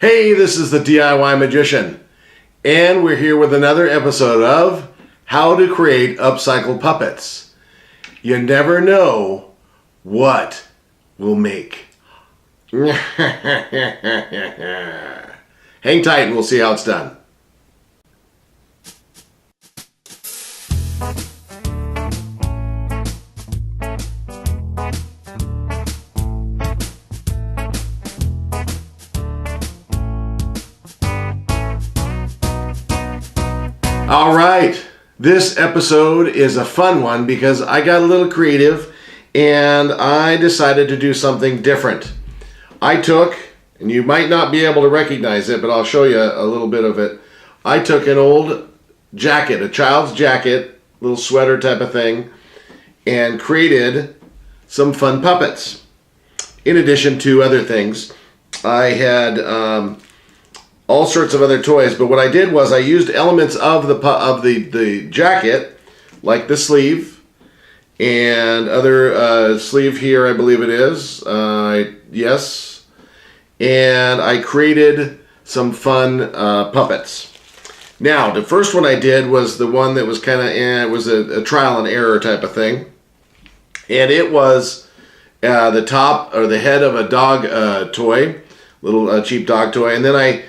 Hey, this is the DIY Magician, and we're here with another episode of How to Create Upcycled Puppets. You never know what we'll make. Hang tight and we'll see how it's done. All right, this episode is a fun one because I got a little creative and I decided to do something different. I took, and you might not be able to recognize it, but I'll show you a little bit of it. I took an old jacket, a child's jacket, little sweater type of thing, and created some fun puppets. In addition to other things, I had all sorts of other toys, but what I did was I used elements of the jacket, like the sleeve and other sleeve here, I believe it is. Yes, and I created some fun puppets. Now, the first one I did was the one that was kind of it was a trial and error type of thing, and it was the top or the head of a dog toy, little cheap dog toy, and then I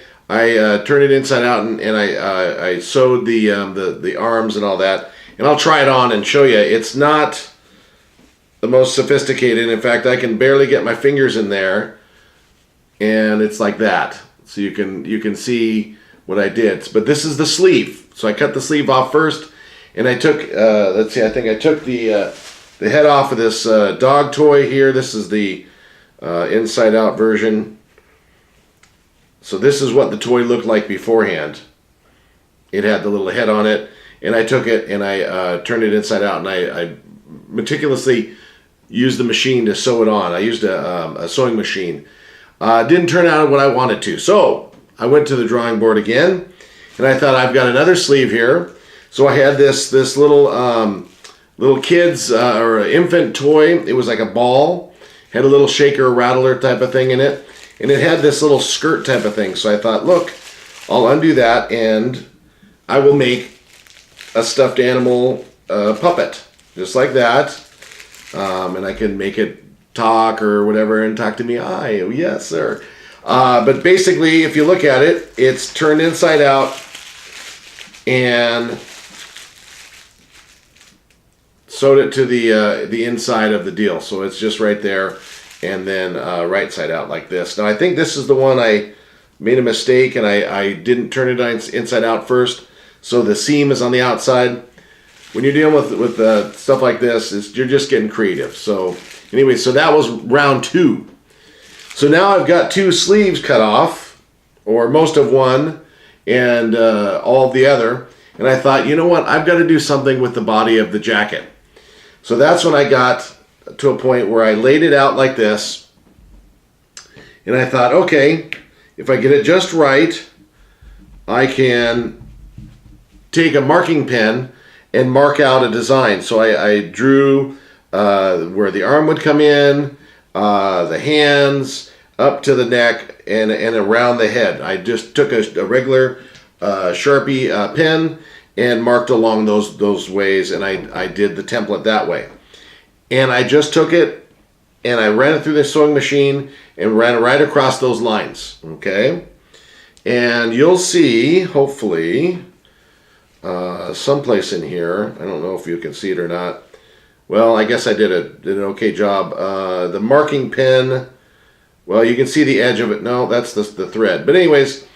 turned it inside out and I sewed the arms and all that. And I'll try it on and show you. It's not the most sophisticated. In fact, I can barely get my fingers in there. And it's like that. So you can see what I did. But this is the sleeve. So I cut the sleeve off first. And I took, let's see, I think I took the head off of this dog toy here. This is the inside out version. So this is what the toy looked like beforehand. It had the little head on it, and I took it and I turned it inside out, and I meticulously used the machine to sew it on. I used a sewing machine. Didn't turn out what I wanted to, so I went to the drawing board again, and I thought I've got another sleeve here. So I had this little kid's or infant toy. It was like a ball, had a little shaker, rattler type of thing in it. And it had this little skirt type of thing. So I thought, look, I'll undo that and I will make a stuffed animal puppet. Just like that. And I can make it talk or whatever and talk to me. Oh, yes, sir. But basically, if you look at it, it's turned inside out and sewed it to the inside of the deal. So it's just right there. And then right side out like this. Now I think this is the one I made a mistake and I didn't turn it inside out first. So the seam is on the outside. When you're dealing with stuff like this, you're just getting creative. So anyway, so that was round 2. So now I've got 2 sleeves cut off, or most of one and all of the other. And I thought, you know what, I've got to do something with the body of the jacket. So that's when I got to a point where I laid it out like this, and I thought, okay, if I get it just right, I can take a marking pen and mark out a design. So I drew where the arm would come in, the hands, up to the neck, and around the head. I just took a regular Sharpie pen and marked along those ways, and I did the template that way. And I just took it and I ran it through the sewing machine and ran it right across those lines, okay? And you'll see, hopefully, someplace in here, I don't know if you can see it or not. Well, I guess I did an okay job. The marking pen, well, you can see the edge of it. No, that's the thread. But anyways,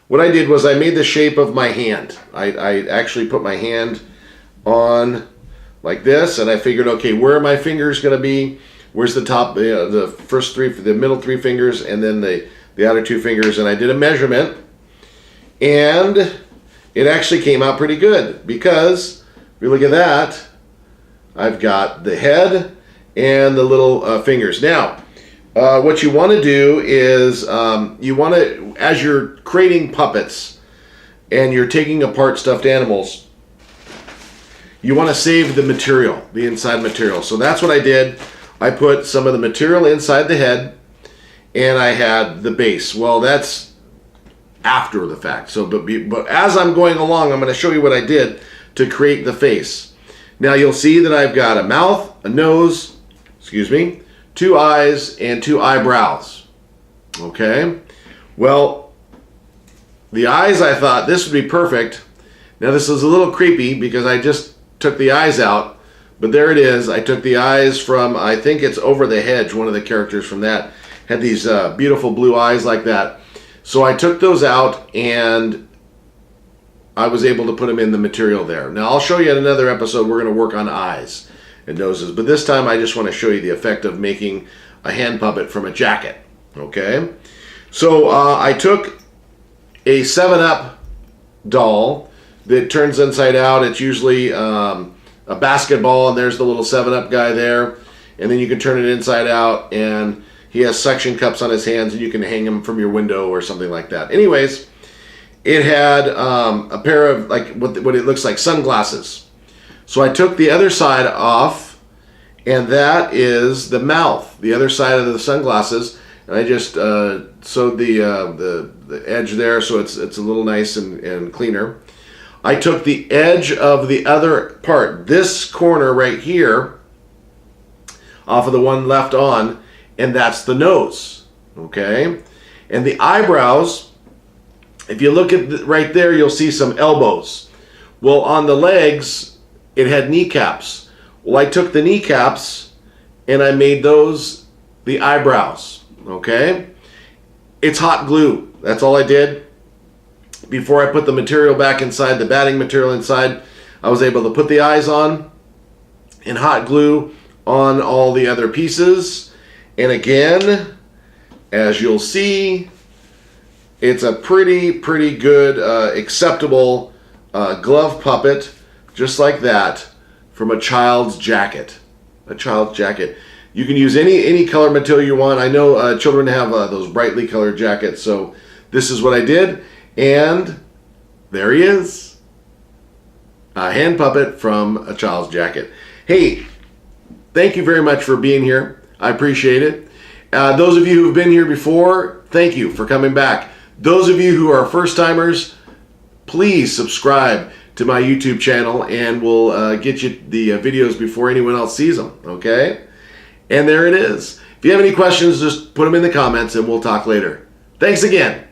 what I did was I made the shape of my hand. I actually put my hand on like this, and I figured, okay, where are my fingers going to be? Where's the top, the first 3, the middle 3 fingers, and then the outer 2 fingers, and I did a measurement, and it actually came out pretty good, because if you look at that, I've got the head and the little fingers. Now, what you want to do is, you want to, as you're creating puppets, and you're taking apart stuffed animals, you want to save the material, the inside material. So that's what I did. I put some of the material inside the head, and I had the base. Well, that's after the fact. So, but as I'm going along, I'm going to show you what I did to create the face. Now you'll see that I've got a mouth, a nose, excuse me, 2 eyes, and 2 eyebrows. Okay? Well, the eyes, I thought this would be perfect. Now this is a little creepy because I just took the eyes out, but there it is. I took the eyes from, I think it's Over the Hedge, one of the characters from that. Had these beautiful blue eyes like that. So I took those out and I was able to put them in the material there. Now I'll show you in another episode, we're going to work on eyes and noses, but this time I just want to show you the effect of making a hand puppet from a jacket. Okay? So I took a 7-Up doll that turns inside out. It's usually a basketball, and there's the little 7-Up guy there, and then you can turn it inside out, and he has suction cups on his hands, and you can hang him from your window or something like that. Anyways, it had a pair of, like, what it looks like sunglasses. So I took the other side off, and that is the mouth, the other side of the sunglasses, and I just sewed the edge there so it's a little nice and cleaner. I took the edge of the other part, this corner right here, off of the one left on, and that's the nose, okay? And the eyebrows, if you look at right there, you'll see some elbows. Well, on the legs, it had kneecaps. Well, I took the kneecaps and I made those the eyebrows, okay? It's hot glue. That's all I did. Before I put the material back inside, the batting material inside, I was able to put the eyes on and hot glue on all the other pieces. And again, as you'll see, it's a pretty good, acceptable glove puppet, just like that, from a child's jacket. A child's jacket. You can use any color material you want. I know children have those brightly colored jackets, so this is what I did. And there he is. A hand puppet from a child's jacket. Hey, thank you very much for being here. I appreciate it. Those of you who've been here before, thank you for coming back. Those of you who are first timers, please subscribe to my YouTube channel and we'll get you the videos before anyone else sees them, okay? And there it is. If you have any questions, just put them in the comments and we'll talk later. Thanks again.